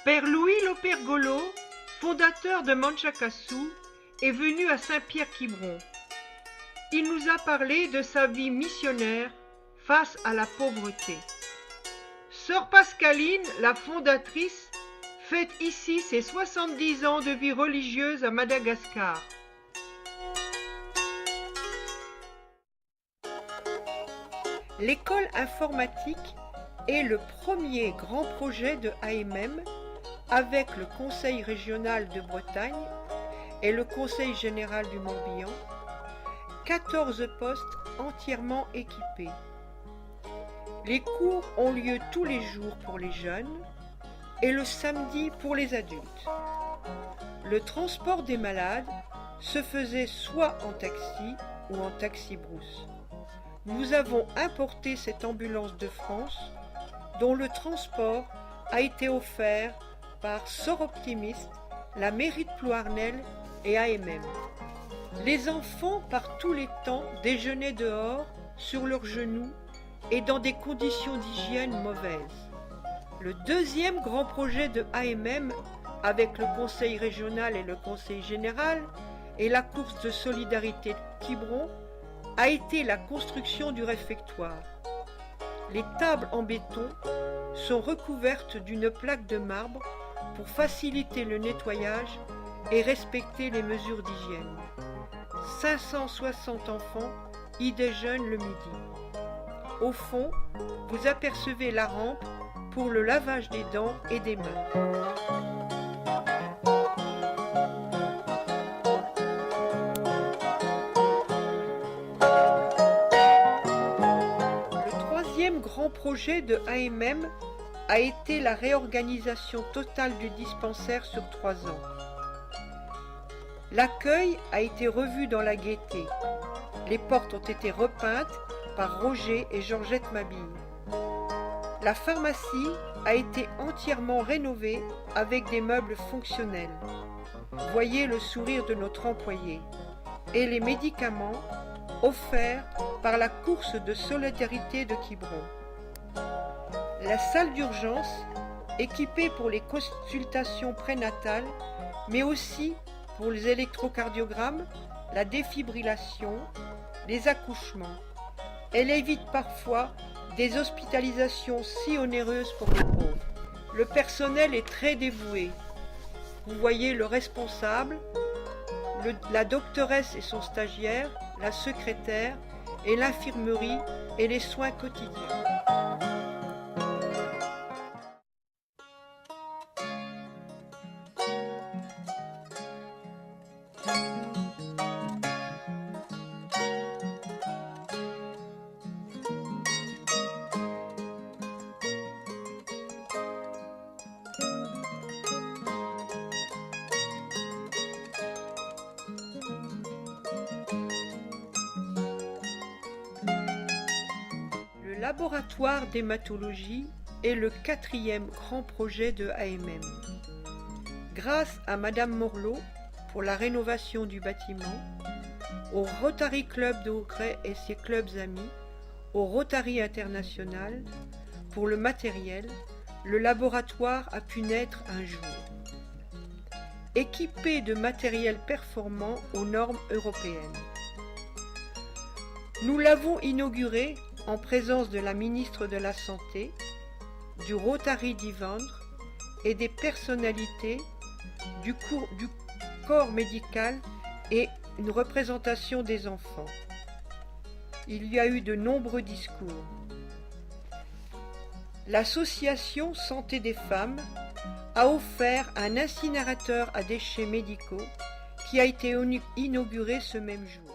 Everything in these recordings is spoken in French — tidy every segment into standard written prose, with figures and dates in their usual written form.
Père Louis Lopergolo, fondateur de Manchakassou, est venu à Saint-Pierre-Quiberon. Il nous a parlé de sa vie missionnaire face à la pauvreté. Sœur Pascaline, la fondatrice, fête ici ses 70 ans de vie religieuse à Madagascar. L'école informatique est le premier grand projet de AMM avec le Conseil régional de Bretagne et le Conseil général du Morbihan, 14 postes entièrement équipés. Les cours ont lieu tous les jours pour les jeunes et le samedi pour les adultes. Le transport des malades se faisait soit en taxi ou en taxi-brousse. Nous avons importé cette ambulance de France dont le transport a été offert par Sort Optimiste, la mairie de Plouarnel et AMM. Les enfants par tous les temps déjeunaient dehors, sur leurs genoux et dans des conditions d'hygiène mauvaises. Le deuxième grand projet de AMM avec le Conseil régional et le Conseil général et la course de solidarité de Quiberon a été la construction du réfectoire. Les tables en béton sont recouvertes d'une plaque de marbre pour faciliter le nettoyage et respecter les mesures d'hygiène. 560 enfants y déjeunent le midi. Au fond, vous apercevez la rampe pour le lavage des dents et des mains. Le troisième grand projet de AMM a été la réorganisation totale du dispensaire sur 3 ans. L'accueil a été revu dans la gaieté. Les portes ont été repeintes par Roger et Georgette Mabille. La pharmacie a été entièrement rénovée avec des meubles fonctionnels. Voyez le sourire de notre employé. Et les médicaments offerts par la course de solidarité de Quiberon. La salle d'urgence, équipée pour les consultations prénatales, mais aussi pour les électrocardiogrammes, la défibrillation, les accouchements. Elle évite parfois des hospitalisations si onéreuses pour les pauvres. Le personnel est très dévoué. Vous voyez le responsable, la doctoresse et son stagiaire, la secrétaire et l'infirmerie et les soins quotidiens. Le laboratoire d'hématologie est le 4e grand projet de AMM. Grâce à Madame Morlot pour la rénovation du bâtiment, au Rotary Club de Aucret et ses clubs amis, au Rotary International, pour le matériel, le laboratoire a pu naître un jour. Équipé de matériel performant aux normes européennes. Nous l'avons inauguré en présence de la ministre de la Santé, du Rotary d'Yvendre et des personnalités du corps médical et une représentation des enfants. Il y a eu de nombreux discours. L'association Santé des femmes a offert un incinérateur à déchets médicaux qui a été inauguré ce même jour.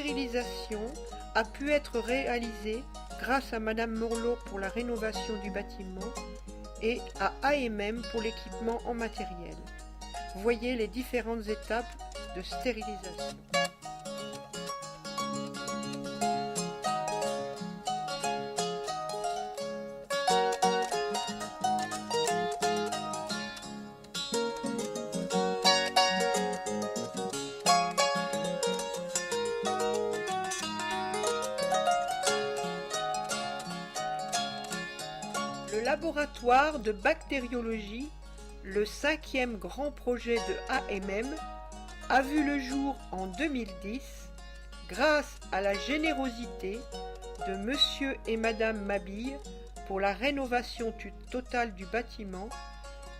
stérilisation a pu être réalisée grâce à Madame Morlot pour la rénovation du bâtiment et à AMM pour l'équipement en matériel. Voyez les différentes étapes de stérilisation. Le laboratoire de bactériologie, le 5e grand projet de AMM, a vu le jour en 2010 grâce à la générosité de Monsieur et Madame Mabille pour la rénovation totale du bâtiment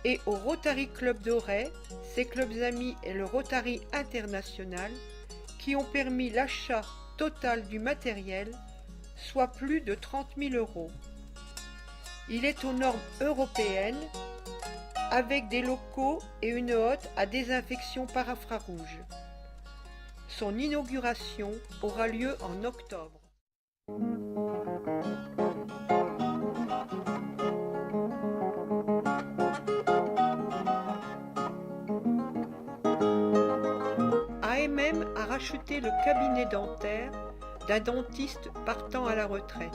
et au Rotary Club d'Auray, ses clubs amis et le Rotary International qui ont permis l'achat total du matériel, soit plus de 30 000 €. Il est aux normes européennes avec des locaux et une hotte à désinfection par infrarouge. Son inauguration aura lieu en octobre. AMM a racheté le cabinet dentaire d'un dentiste partant à la retraite.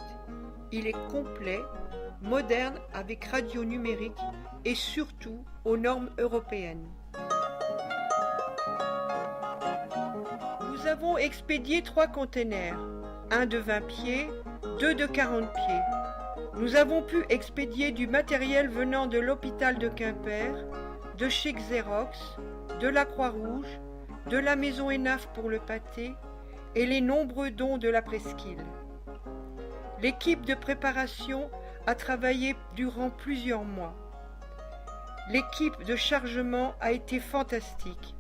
Il est complet, moderne avec radio numérique et surtout aux normes européennes. Nous avons expédié 3 containers, un de 20 pieds, 2 de 40 pieds. Nous avons pu expédier du matériel venant de l'hôpital de Quimper, de chez Xerox, de la Croix-Rouge, de la Maison Enaf pour le pâté et les nombreux dons de la presqu'île. L'équipe de préparation a travaillé durant plusieurs mois. L'équipe de chargement a été fantastique.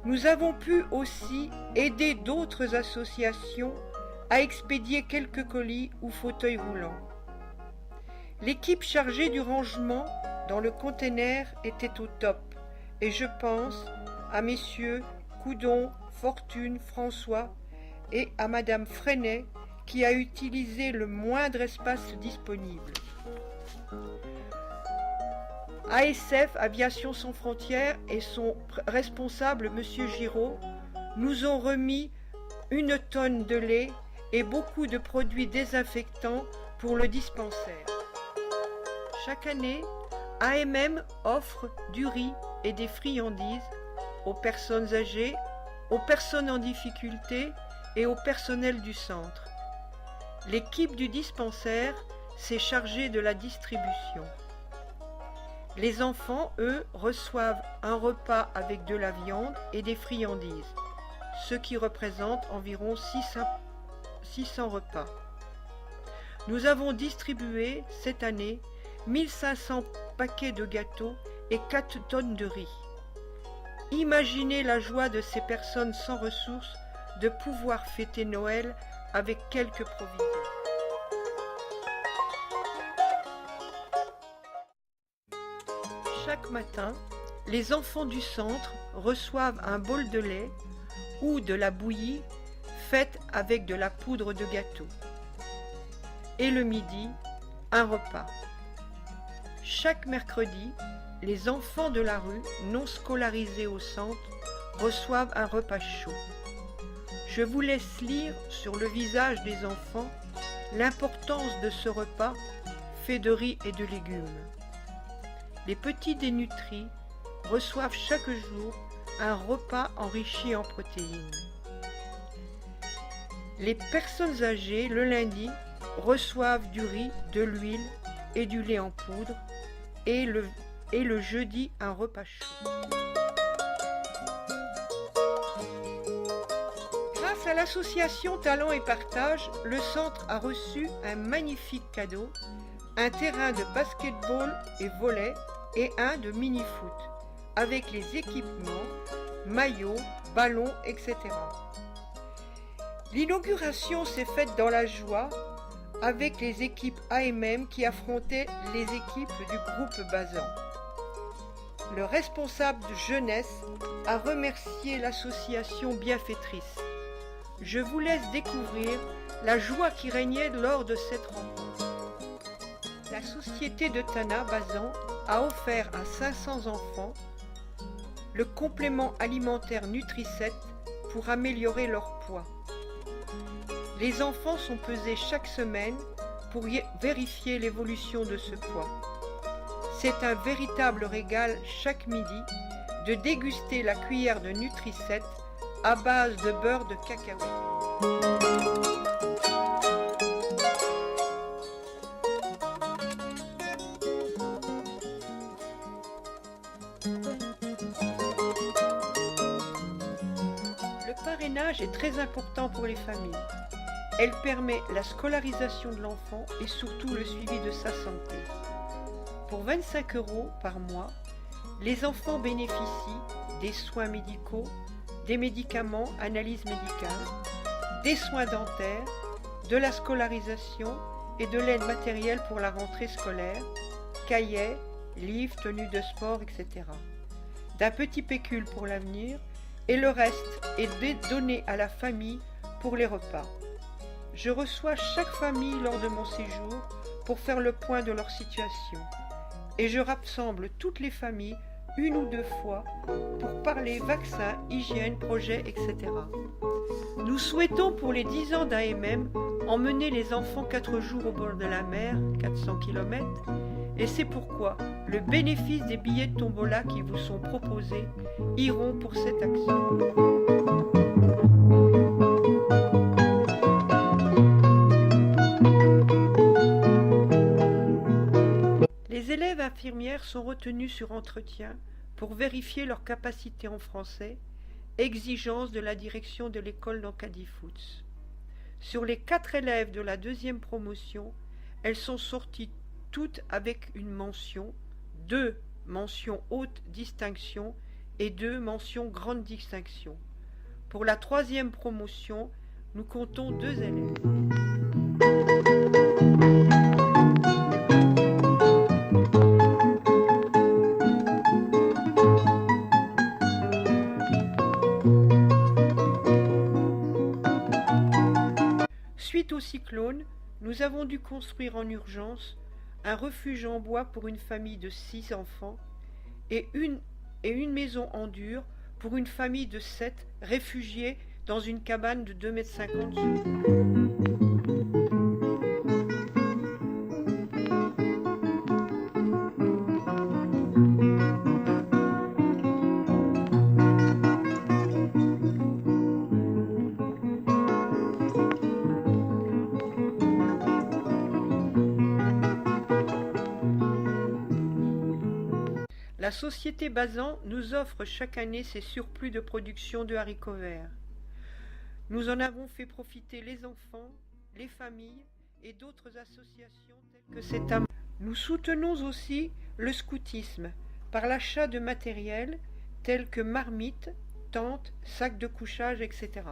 Nous avons pu aussi aider d'autres associations à expédier quelques colis ou fauteuils roulants. L'équipe chargée du rangement dans le conteneur était au top et je pense à messieurs Coudon, Fortune, François et à Madame Freinet qui a utilisé le moindre espace disponible. ASF, Aviation sans frontières, et son responsable, M. Giraud, nous ont remis 1 tonne de lait et beaucoup de produits désinfectants pour le dispensaire. Chaque année, AMM offre du riz et des friandises aux personnes âgées, aux personnes en difficulté et au personnel du centre. L'équipe du dispensaire s'est chargée de la distribution. Les enfants, eux, reçoivent un repas avec de la viande et des friandises, ce qui représente environ 600 repas. Nous avons distribué cette année 1500 paquets de gâteaux et 4 tonnes de riz. Imaginez la joie de ces personnes sans ressources de pouvoir fêter Noël avec quelques provisions. Chaque matin, les enfants du centre reçoivent un bol de lait ou de la bouillie faite avec de la poudre de gâteau. Et le midi, un repas. Chaque mercredi, les enfants de la rue non scolarisés au centre reçoivent un repas chaud. Je vous laisse lire sur le visage des enfants l'importance de ce repas fait de riz et de légumes. Les petits dénutris reçoivent chaque jour un repas enrichi en protéines. Les personnes âgées, le lundi, reçoivent du riz, de l'huile et du lait en poudre et le jeudi, un repas chaud. Grâce à l'association Talent et Partage, le centre a reçu un magnifique cadeau, un terrain de basketball et volley et un de mini-foot, avec les équipements, maillots, ballons, etc. L'inauguration s'est faite dans la joie avec les équipes AMM qui affrontaient les équipes du groupe Bazan. Le responsable de jeunesse a remercié l'association bienfaitrice. Je vous laisse découvrir la joie qui régnait lors de cette rencontre. La société de Tana Bazan a offert à 500 enfants le complément alimentaire Nutri-7 pour améliorer leur poids. Les enfants sont pesés chaque semaine pour vérifier l'évolution de ce poids. C'est un véritable régal chaque midi de déguster la cuillère de Nutri-7 à base de beurre de cacahuète. Le parrainage est très important pour les familles. Elle permet la scolarisation de l'enfant et surtout le suivi de sa santé. Pour 25 € par mois, les enfants bénéficient des soins médicaux, des médicaments, analyses médicales, des soins dentaires, de la scolarisation et de l'aide matérielle pour la rentrée scolaire, cahiers, livres, tenues de sport, etc. D'un petit pécule pour l'avenir et le reste est donné à la famille pour les repas. Je reçois chaque famille lors de mon séjour pour faire le point de leur situation et je rassemble toutes les familles une ou deux fois pour parler vaccins, hygiène, projets, etc. Nous souhaitons pour les 10 ans d'AMM emmener les enfants 4 jours au bord de la mer, 400 km, et c'est pourquoi le bénéfice des billets de tombola qui vous sont proposés iront pour cette action. Les élèves infirmières sont retenus sur entretien pour vérifier leur capacité en français, exigence de la direction de l'école d'Ancadi Foods. Sur les 4 élèves de la 2e promotion, elles sont sorties toutes avec une mention, 2 mentions haute distinction et 2 mentions grande distinction. Pour la 3e promotion, nous comptons 2 élèves. Suite au cyclone, nous avons dû construire en urgence un refuge en bois pour une famille de 6 enfants et une maison en dur pour une famille de 7 réfugiés dans une cabane de 2,50 m. La société Bazan nous offre chaque année ses surplus de production de haricots verts. Nous en avons fait profiter les enfants, les familles et d'autres associations telles que cet amas. Nous soutenons aussi le scoutisme par l'achat de matériel tels que marmites, tentes, sacs de couchage, etc.